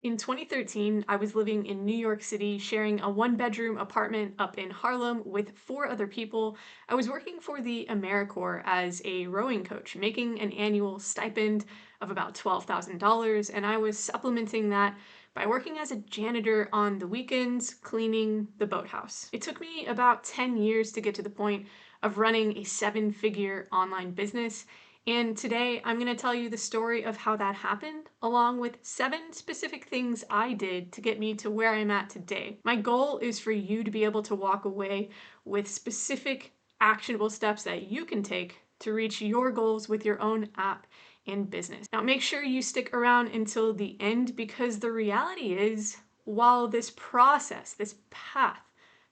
In 2013, I was living in New York City, sharing a one-bedroom apartment up in Harlem with four other people. I was working for the AmeriCorps as a rowing coach, making an annual stipend of about $12,000, and I was supplementing that by working as a janitor on the weekends, cleaning the boathouse. It took me about 10 years to get to the point of running a seven-figure online business, and today I'm going to tell you the story of how that happened, along with 7 specific things I did to get me to where I'm at today. My goal is for you to be able to walk away with specific actionable steps that you can take to reach your goals with your own app and business. Now make sure you stick around until the end, because the reality is, while this process, this path,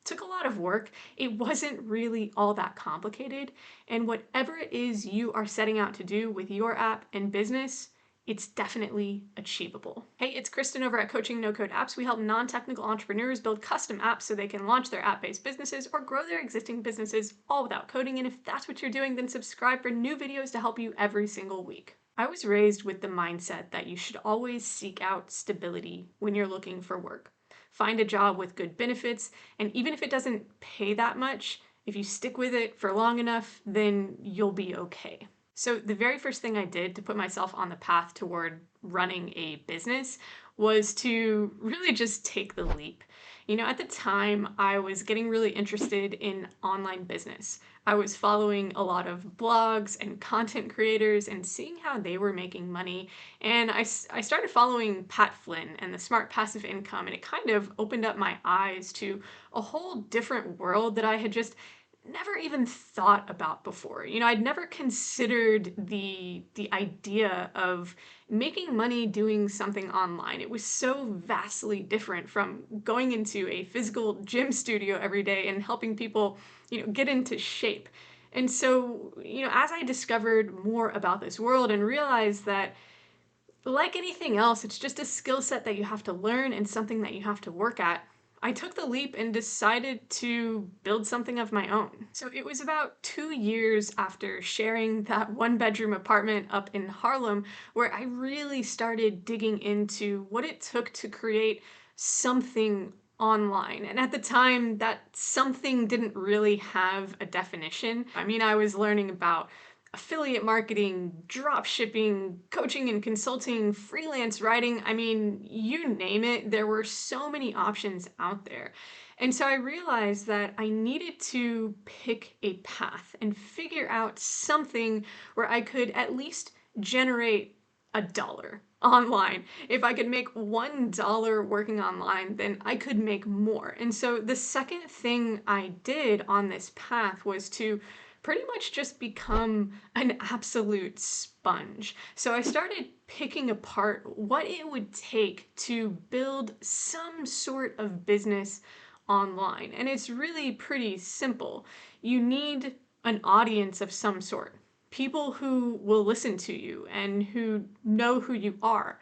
took a lot of work, it wasn't really all that complicated. And whatever it is you are setting out to do with your app and business, it's definitely achievable. Hey, it's Kristen over at Coaching No Code Apps. We help non-technical entrepreneurs build custom apps so they can launch their app-based businesses or grow their existing businesses all without coding. And if that's what you're doing, then subscribe for new videos to help you every single week. I was raised with the mindset that you should always seek out stability when you're looking for work. Find a job with good benefits, and even if it doesn't pay that much, if you stick with it for long enough, then you'll be okay. So the very first thing I did to put myself on the path toward running a business was to really just take the leap. At the time, I was getting really interested in online business. I was following a lot of blogs and content creators and seeing how they were making money. And I started following Pat Flynn and the Smart Passive Income, and it kind of opened up my eyes to a whole different world that I had just never even thought about before. I'd never considered the idea of making money doing something online. It was so vastly different from going into a physical gym studio every day and helping people, get into shape. And so, as I discovered more about this world and realized that, like anything else, it's just a skill set that you have to learn and something that you have to work at, I took the leap and decided to build something of my own. So it was about 2 years after sharing that one-bedroom apartment up in Harlem where I really started digging into what it took to create something online. And at the time, that something didn't really have a definition. I mean, I was learning about affiliate marketing, drop shipping, coaching and consulting, freelance writing. I mean, you name it, there were so many options out there. And so I realized that I needed to pick a path and figure out something where I could at least generate $1 online. If I could make $1 working online, then I could make more. And so the second thing I did on this path was to pretty much just become an absolute sponge. So I started picking apart what it would take to build some sort of business online. And it's really pretty simple. You need an audience of some sort, people who will listen to you and who know who you are.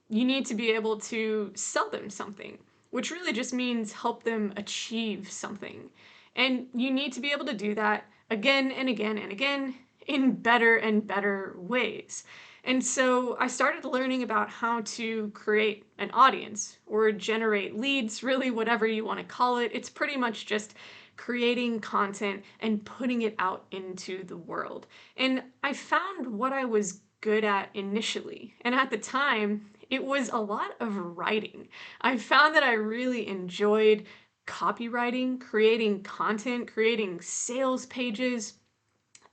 You need to be able to sell them something, which really just means help them achieve something. And you need to be able to do that again and again and again in better and better ways. And so I started learning about how to create an audience or generate leads, really whatever you want to call it. It's pretty much just creating content and putting it out into the world. And I found what I was good at initially. And at the time, it was a lot of writing. I found that I really enjoyed copywriting, creating content, creating sales pages,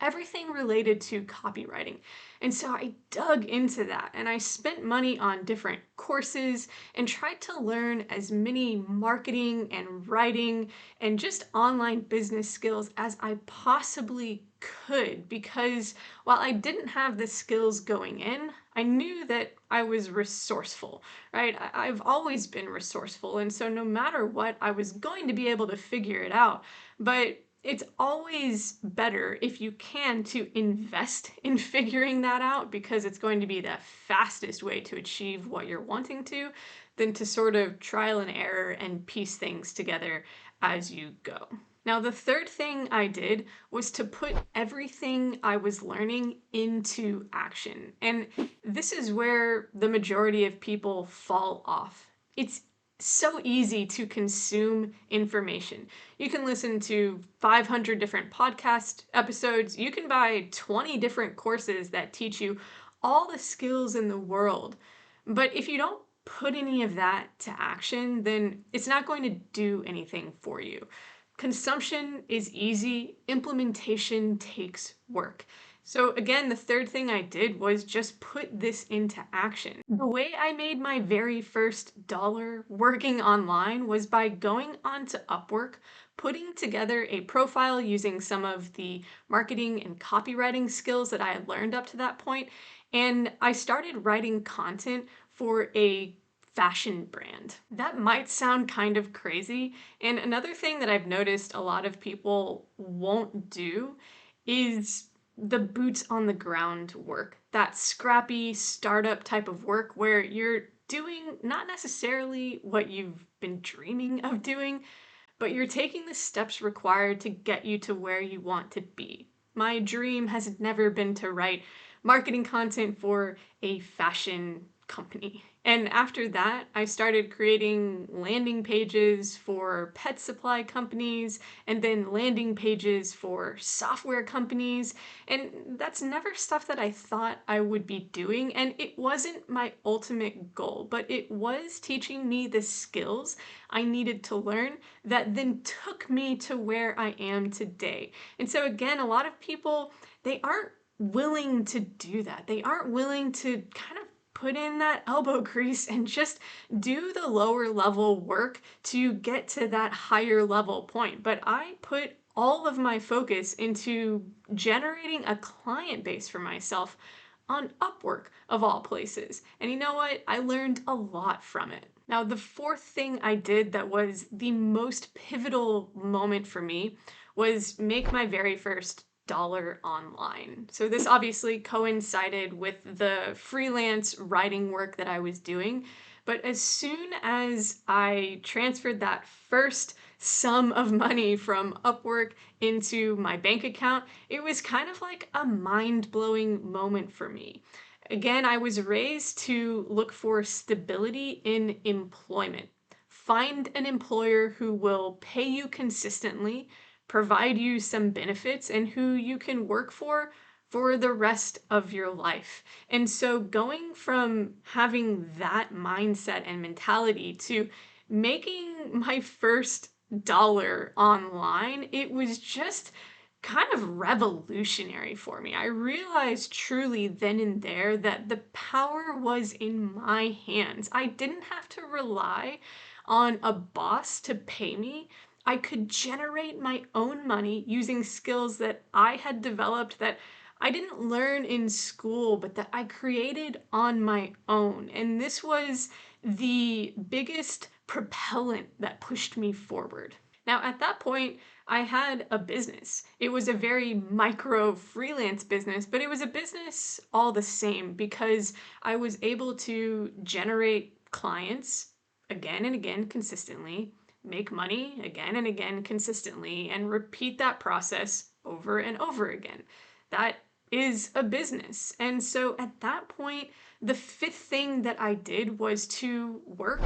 everything related to copywriting. And so I dug into that and I spent money on different courses and tried to learn as many marketing and writing and just online business skills as I possibly could, because while I didn't have the skills going in, I knew that I was resourceful, right? I've always been resourceful, and so no matter what, I was going to be able to figure it out. But it's always better if you can to invest in figuring that out, because it's going to be the fastest way to achieve what you're wanting to, than to sort of trial and error and piece things together as you go. Now, the third thing I did was to put everything I was learning into action. And this is where the majority of people fall off. It's so easy to consume information. You can listen to 500 different podcast episodes. You can buy 20 different courses that teach you all the skills in the world. But if you don't put any of that to action, then it's not going to do anything for you. Consumption is easy, implementation takes work. So, again, the third thing I did was just put this into action. The way I made my very first dollar working online was by going onto Upwork, putting together a profile using some of the marketing and copywriting skills that I had learned up to that point, and I started writing content for a fashion brand. That might sound kind of crazy, and another thing that I've noticed a lot of people won't do is the boots on the ground work. That scrappy startup type of work where you're doing not necessarily what you've been dreaming of doing, but you're taking the steps required to get you to where you want to be. My dream has never been to write marketing content for a fashion company. And after that, I started creating landing pages for pet supply companies and then landing pages for software companies. And that's never stuff that I thought I would be doing. And it wasn't my ultimate goal, but it was teaching me the skills I needed to learn that then took me to where I am today. And so, again, a lot of people, they aren't willing to do that. They aren't willing to kind of put in that elbow grease and just do the lower level work to get to that higher level point. But I put all of my focus into generating a client base for myself on Upwork, of all places. And you know what? I learned a lot from it. Now, the fourth thing I did that was the most pivotal moment for me was make my very first dollar online. So this obviously coincided with the freelance writing work that I was doing. But as soon as I transferred that first sum of money from Upwork into my bank account, it was kind of like a mind-blowing moment for me. Again, I was raised to look for stability in employment. Find an employer who will pay you consistently, provide you some benefits, and who you can work for the rest of your life. And so going from having that mindset and mentality to making my first dollar online, it was just kind of revolutionary for me. I realized truly then and there that the power was in my hands. I didn't have to rely on a boss to pay me. I could generate my own money using skills that I had developed that I didn't learn in school, but that I created on my own. And this was the biggest propellant that pushed me forward. Now, at that point, I had a business. It was a very micro freelance business, but it was a business all the same because I was able to generate clients again and again consistently, make money again and again consistently, and repeat that process over and over again. That is a business. And so at that point, the fifth thing that I did was to work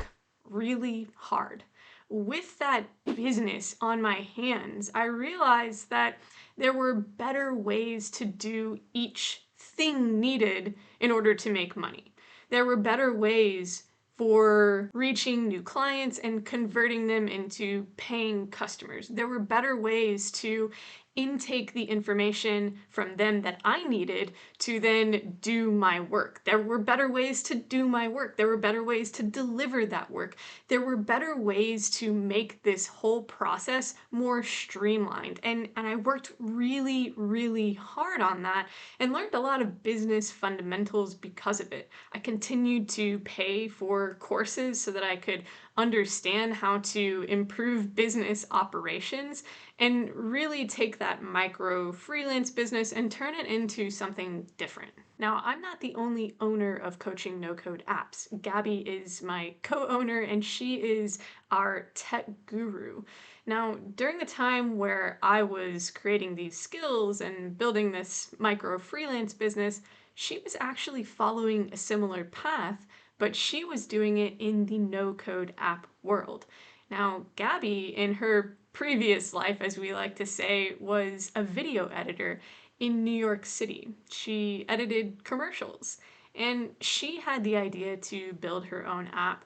really hard. With that business on my hands, I realized that there were better ways to do each thing needed in order to make money. There were better ways for reaching new clients and converting them into paying customers. There were better ways to intake the information from them that I needed to then do my work. There were better ways to do my work. There were better ways to deliver that work. There were better ways to make this whole process more streamlined. And I worked really, really hard on that and learned a lot of business fundamentals because of it. I continued to pay for courses so that I could understand how to improve business operations and really take that micro freelance business and turn it into something different. Now, I'm not the only owner of Coaching No Code apps. Gabby is my co owner and she is our tech guru. Now, during the time where I was creating these skills and building this micro freelance business, she was actually following a similar path, but she was doing it in the no code app world. Now, Gabby, in her previous life, as we like to say, was a video editor in New York City. She edited commercials and she had the idea to build her own app,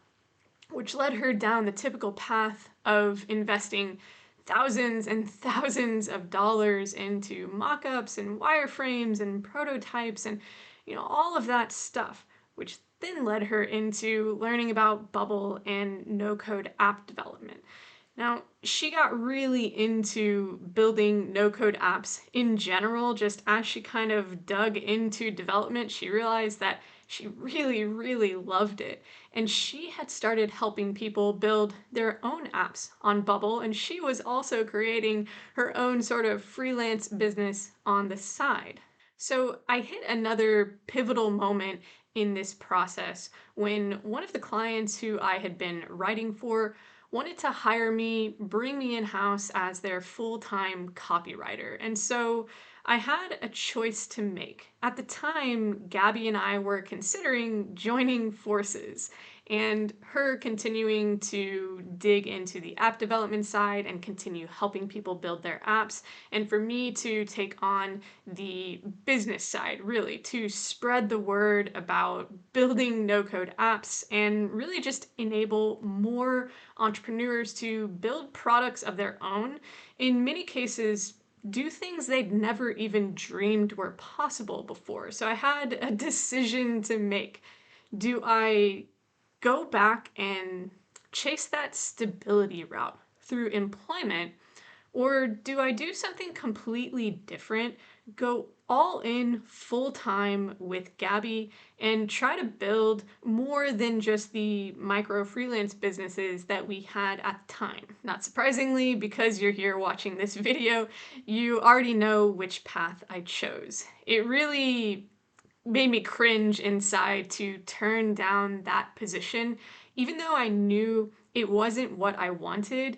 which led her down the typical path of investing thousands and thousands of dollars into mock-ups and wireframes and prototypes and all of that stuff, which then led her into learning about Bubble and no-code app development. Now, she got really into building no-code apps in general. Just as she kind of dug into development, she realized that she really, really loved it. And she had started helping people build their own apps on Bubble, and she was also creating her own sort of freelance business on the side. So I hit another pivotal moment in this process when one of the clients who I had been writing for wanted to hire me, bring me in-house as their full-time copywriter. And so I had a choice to make. At the time, Gabby and I were considering joining forces and her continuing to dig into the app development side and continue helping people build their apps, and for me to take on the business side, really, to spread the word about building no-code apps and really just enable more entrepreneurs to build products of their own. In many cases, do things they'd never even dreamed were possible before. So I had a decision to make. Do I go back and chase that stability route through employment, or do I do something completely different, go all in full time with Gabby and try to build more than just the micro freelance businesses that we had at the time? Not surprisingly, because you're here watching this video, you already know which path I chose. It really made me cringe inside to turn down that position. Even though I knew it wasn't what I wanted,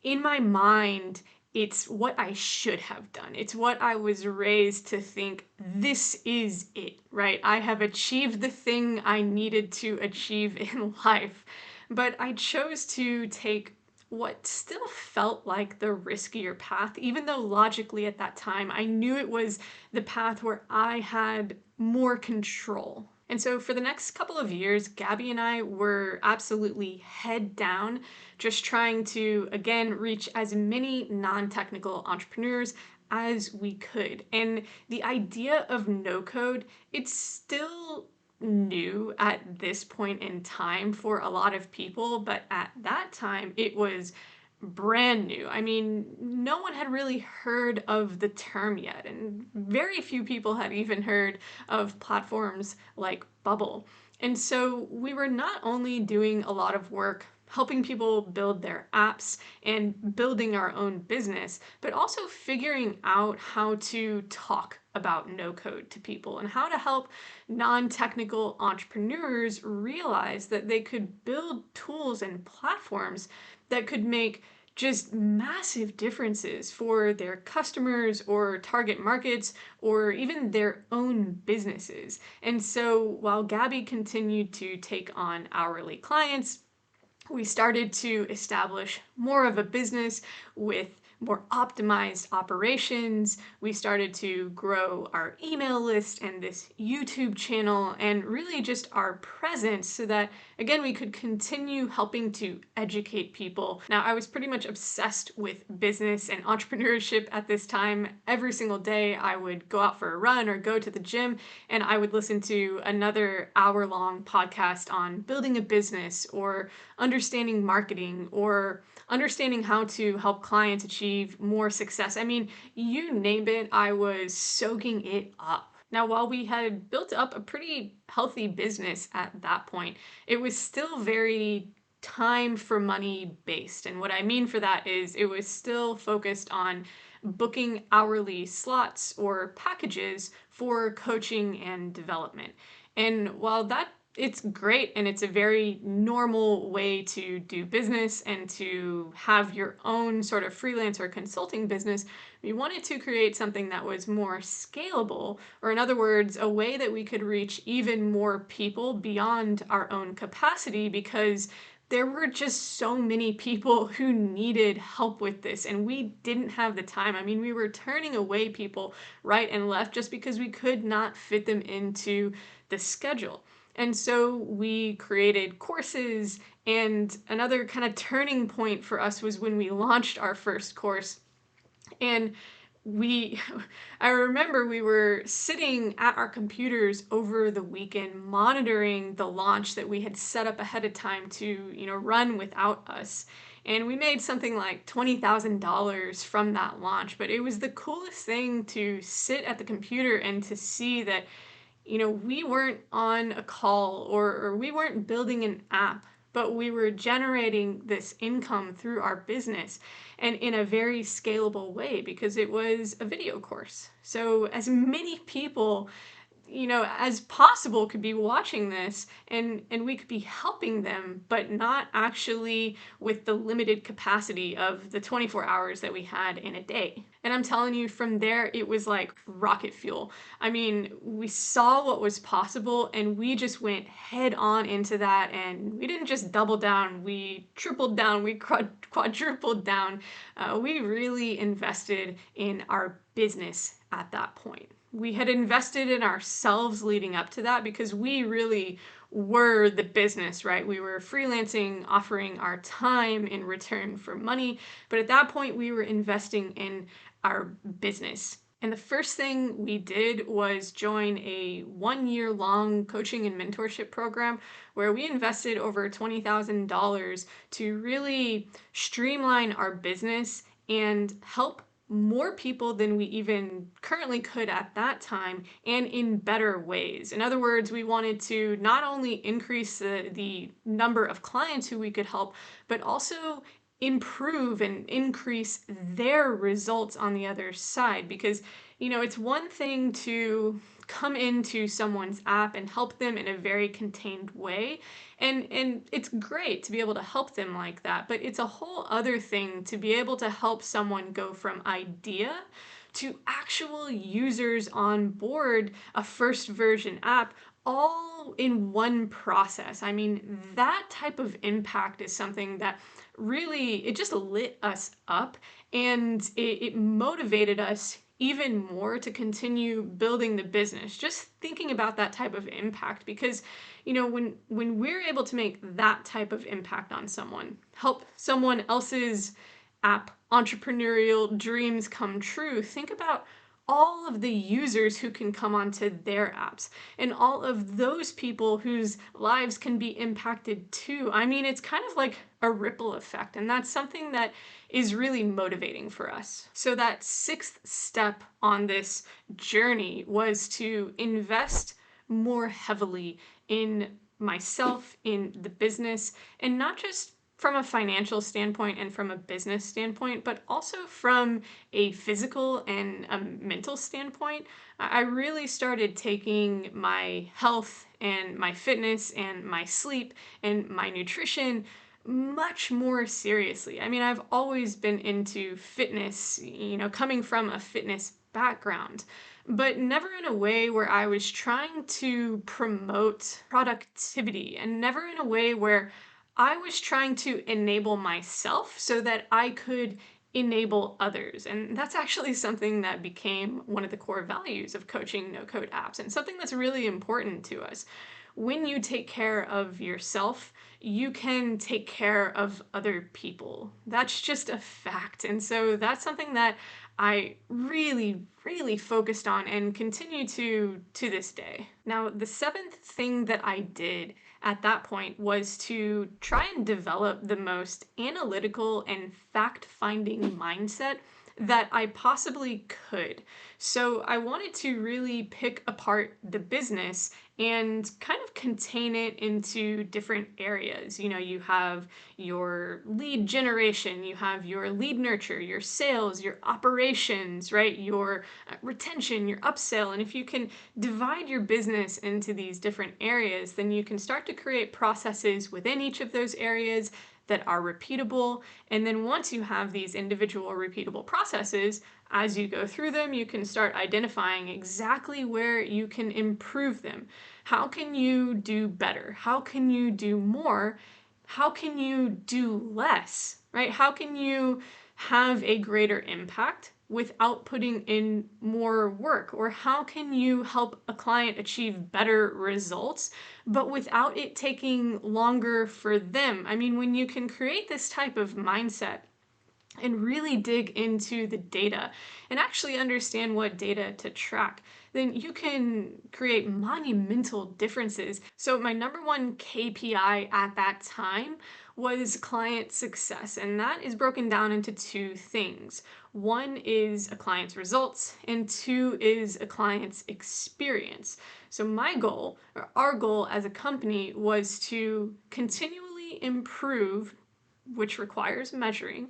in my mind, it's what I should have done. It's what I was raised to think, this is it, right? I have achieved the thing I needed to achieve in life. But I chose to take what still felt like the riskier path, even though logically at that time I knew it was the path where I had more control. And so for the next couple of years, Gabby and I were absolutely head down, just trying to, again, reach as many non-technical entrepreneurs as we could. And the idea of no code, it's still new at this point in time for a lot of people, but at that time it was brand new. I mean, no one had really heard of the term yet, and very few people had even heard of platforms like Bubble. And so we were not only doing a lot of work helping people build their apps and building our own business, but also figuring out how to talk about no code to people and how to help non-technical entrepreneurs realize that they could build tools and platforms that could make just massive differences for their customers or target markets or even their own businesses. And so while Gabby continued to take on hourly clients, we started to establish more of a business with more optimized operations. We started to grow our email list and this YouTube channel and really just our presence so that, again, we could continue helping to educate people. Now, I was pretty much obsessed with business and entrepreneurship at this time. Every single day I would go out for a run or go to the gym and I would listen to another hour-long podcast on building a business or understanding marketing or understanding how to help clients achieve more success. I mean, you name it, I was soaking it up. Now, while we had built up a pretty healthy business at that point, it was still very time for money based. And what I mean for that is it was still focused on booking hourly slots or packages for coaching and development. And while that it's great and it's a very normal way to do business and to have your own sort of freelance or consulting business, we wanted to create something that was more scalable, or in other words, a way that we could reach even more people beyond our own capacity, because there were just so many people who needed help with this and we didn't have the time. I mean, we were turning away people right and left just because we could not fit them into the schedule. And so we created courses, and another kind of turning point for us was when we launched our first course. And we I remember we were sitting at our computers over the weekend monitoring the launch that we had set up ahead of time to, run without us. And we made something like $20,000 from that launch, but it was the coolest thing to sit at the computer and to see that we weren't on a call, or we weren't building an app, but we were generating this income through our business, and in a very scalable way because it was a video course. So as many people as possible could be watching this, and we could be helping them, but not actually with the limited capacity of the 24 hours that we had in a day. And I'm telling you, from there, it was like rocket fuel. I mean, we saw what was possible and we just went head on into that, and we didn't just double down, we tripled down, we quadrupled down. We really invested in our business at that point. We had invested in ourselves leading up to that because we really were the business, right? We were freelancing, offering our time in return for money. But at that point, we were investing in our business. And the first thing we did was join a 1 year long coaching and mentorship program where we invested over $20,000 to really streamline our business and help more people than we even currently could at that time, and in better ways. In other words, we wanted to not only increase the number of clients who we could help, but also improve and increase their results on the other side. Because, it's one thing to come into someone's app and help them in a very contained way, and it's great to be able to help them like that, but it's a whole other thing to be able to help someone go from idea to actual users on board a first version app, all in one process. I mean, that type of impact is something that really, it just lit us up, and it motivated us even more to continue building the business, just thinking about that type of impact. Because when we're able to make that type of impact on someone, help someone else's app entrepreneurial dreams come true, think about all of the users who can come onto their apps and all of those people whose lives can be impacted too. I mean, it's kind of like a ripple effect, and that's something that is really motivating for us. So that sixth step on this journey was to invest more heavily in myself, in the business, and not just from a financial standpoint and from a business standpoint, but also from a physical and a mental standpoint. I really started taking my health and my fitness and my sleep and my nutrition much more seriously. I mean, I've always been into fitness, coming from a fitness background, but never in a way where I was trying to promote productivity, and never in a way where I was trying to enable myself so that I could enable others. And that's actually something that became one of the core values of coaching no code apps, and something that's really important to us. When you take care of yourself, you can take care of other people. That's just a fact. And so that's something that I really, really focused on and continue to this day. Now, the seventh thing that I did at that point was to try and develop the most analytical and fact-finding mindset that I possibly could. So I wanted to really pick apart the business and kind of contain it into different areas. You have your lead generation, you have your lead nurture, your sales, your operations, right? Your retention, your upsell. And if you can divide your business into these different areas, then you can start to create processes within each of those areas that are repeatable. And then once you have these individual repeatable processes, as you go through them, you can start identifying exactly where you can improve them. How can you do better? How can you do more? How can you do less, right? How can you have a greater impact without putting in more work? Or how can you help a client achieve better results, but without it taking longer for them? I mean, when you can create this type of mindset and really dig into the data and actually understand what data to track, then you can create monumental differences. So, my number one KPI at that time was client success, and that is broken down into two things. One is a client's results, and two is a client's experience. So, my goal, or our goal as a company, was to continually improve, which requires measuring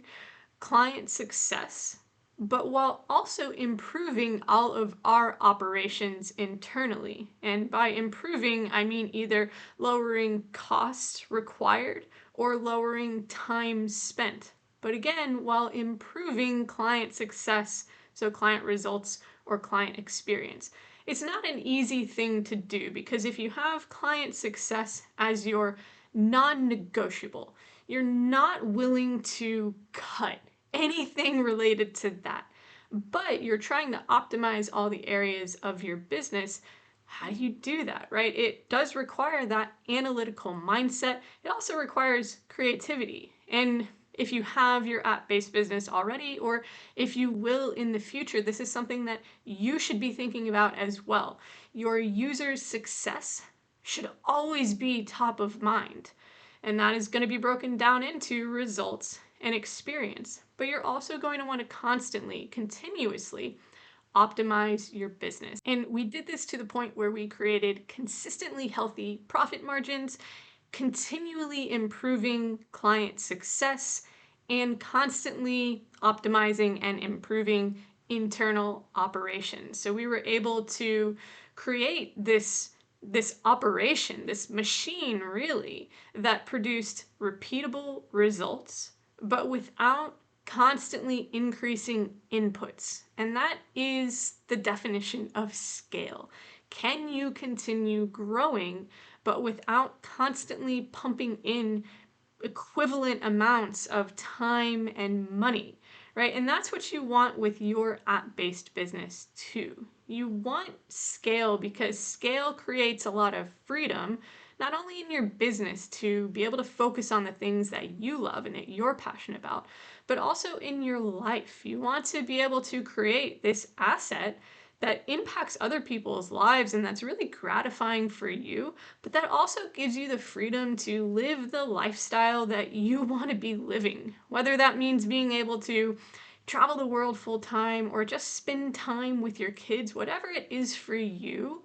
client success, but while also improving all of our operations internally. And by improving, I mean either lowering costs required or lowering time spent. But again, while improving client success, so client results or client experience. It's not an easy thing to do because if you have client success as your non negotiable, you're not willing to cut anything related to that. But you're trying to optimize all the areas of your business. How do you do that, right? It does require that analytical mindset. It also requires creativity. And if you have your app-based business already, or if you will in the future, this is something that you should be thinking about as well. Your users' success should always be top of mind. And that is going to be broken down into results and experience. But you're also going to want to constantly, continuously optimize your business. And we did this to the point where we created consistently healthy profit margins, continually improving client success, and constantly optimizing and improving internal operations. So we were able to create this operation, this machine really, that produced repeatable results, but without constantly increasing inputs. And that is the definition of scale. Can you continue growing, but without constantly pumping in equivalent amounts of time and money, right? And that's what you want with your app-based business too. You want scale because scale creates a lot of freedom, not only in your business to be able to focus on the things that you love and that you're passionate about, but also in your life. You want to be able to create this asset that impacts other people's lives and that's really gratifying for you, but that also gives you the freedom to live the lifestyle that you want to be living. Whether that means being able to travel the world full time or just spend time with your kids, whatever it is for you,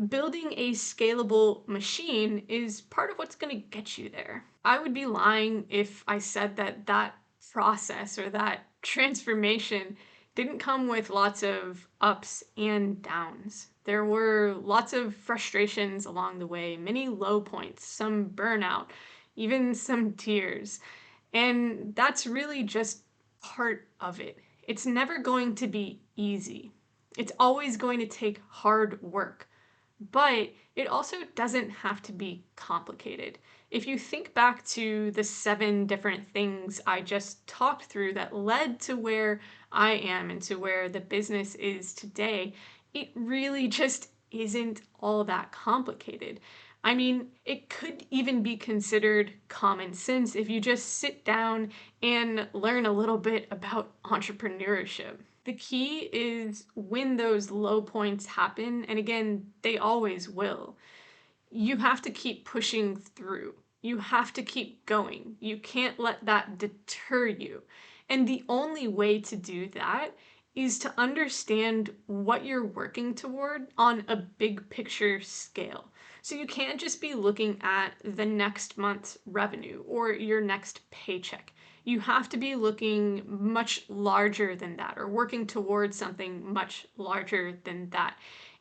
building a scalable machine is part of what's going to get you there. I would be lying if I said that that process or that transformation didn't come with lots of ups and downs. There were lots of frustrations along the way, many low points, some burnout, even some tears. And that's really just part of it. It's never going to be easy. It's always going to take hard work. But it also doesn't have to be complicated. If you think back to the 7 different things I just talked through that led to where I am and to where the business is today, it really just isn't all that complicated. I mean, it could even be considered common sense if you just sit down and learn a little bit about entrepreneurship. The key is when those low points happen, and again, they always will, you have to keep pushing through. You have to keep going. You can't let that deter you. And the only way to do that is to understand what you're working toward on a big picture scale. So you can't just be looking at the next month's revenue or your next paycheck. You have to be looking much larger than that or working towards something much larger than that.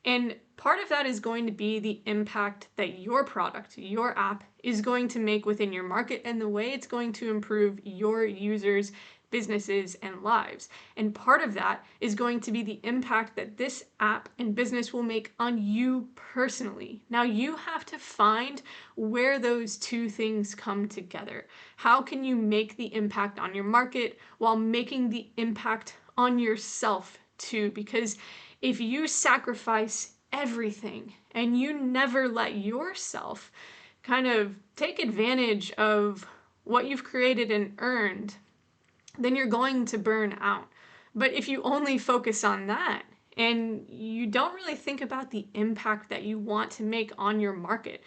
And part of that is going to be the impact that your product, your app, is going to make within your market and the way it's going to improve your users' businesses and lives. And part of that is going to be the impact that this app and business will make on you personally. Now, you have to find where those two things come together. How can you make the impact on your market while making the impact on yourself too? Because if you sacrifice everything and you never let yourself kind of take advantage of what you've created and earned, then you're going to burn out. But if you only focus on that and you don't really think about the impact that you want to make on your market,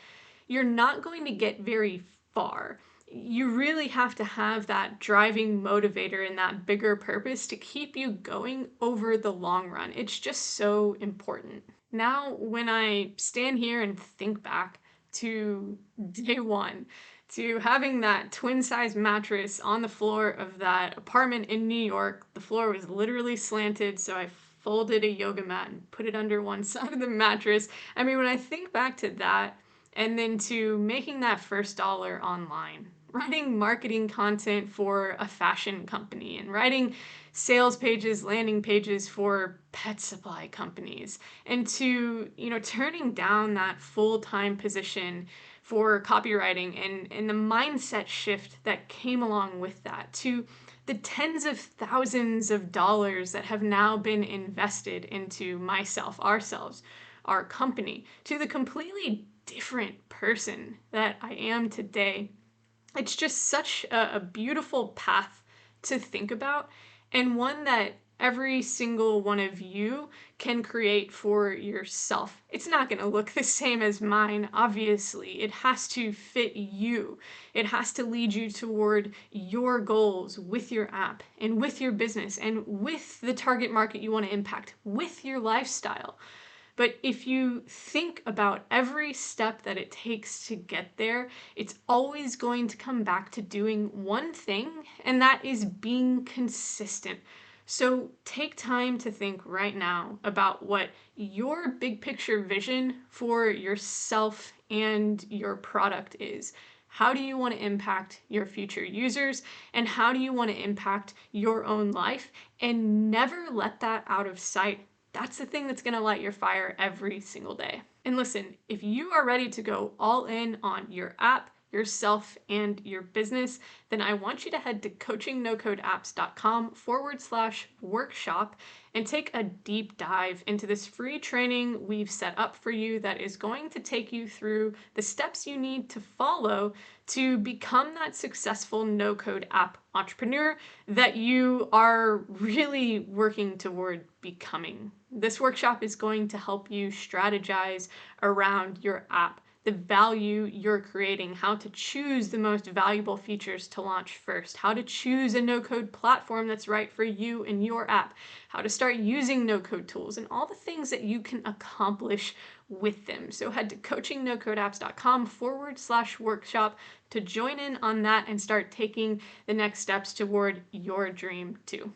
you're not going to get very far. You really have to have that driving motivator and that bigger purpose to keep you going over the long run. It's just so important. Now, when I stand here and think back to day one, to having that twin size mattress on the floor of that apartment in New York. The floor was literally slanted, so I folded a yoga mat and put it under one side of the mattress. I mean, when I think back to that, and then to making that first dollar online, writing marketing content for a fashion company and writing sales pages, landing pages for pet supply companies, and to, turning down that full-time position for copywriting and the mindset shift that came along with that, to the tens of thousands of dollars that have now been invested into myself, ourselves, our company, to the completely different person that I am today. It's just such a beautiful path to think about, and one that every single one of you can create for yourself. It's not going to look the same as mine, obviously. It has to fit you. It has to lead you toward your goals with your app and with your business and with the target market you want to impact, with your lifestyle. But if you think about every step that it takes to get there, it's always going to come back to doing one thing, and that is being consistent. So take time to think right now about what your big picture vision for yourself and your product is. How do you want to impact your future users, and how do you want to impact your own life? And never let that out of sight. That's the thing that's going to light your fire every single day. And listen, if you are ready to go all in on your app, yourself, and your business, then I want you to head to coachingnocodeapps.com/workshop and take a deep dive into this free training we've set up for you that is going to take you through the steps you need to follow to become that successful no-code app entrepreneur that you are really working toward becoming. This workshop is going to help you strategize around your app, the value you're creating, how to choose the most valuable features to launch first, how to choose a no-code platform that's right for you and your app, how to start using no-code tools, and all the things that you can accomplish with them. So head to coachingnocodeapps.com/workshop to join in on that and start taking the next steps toward your dream too.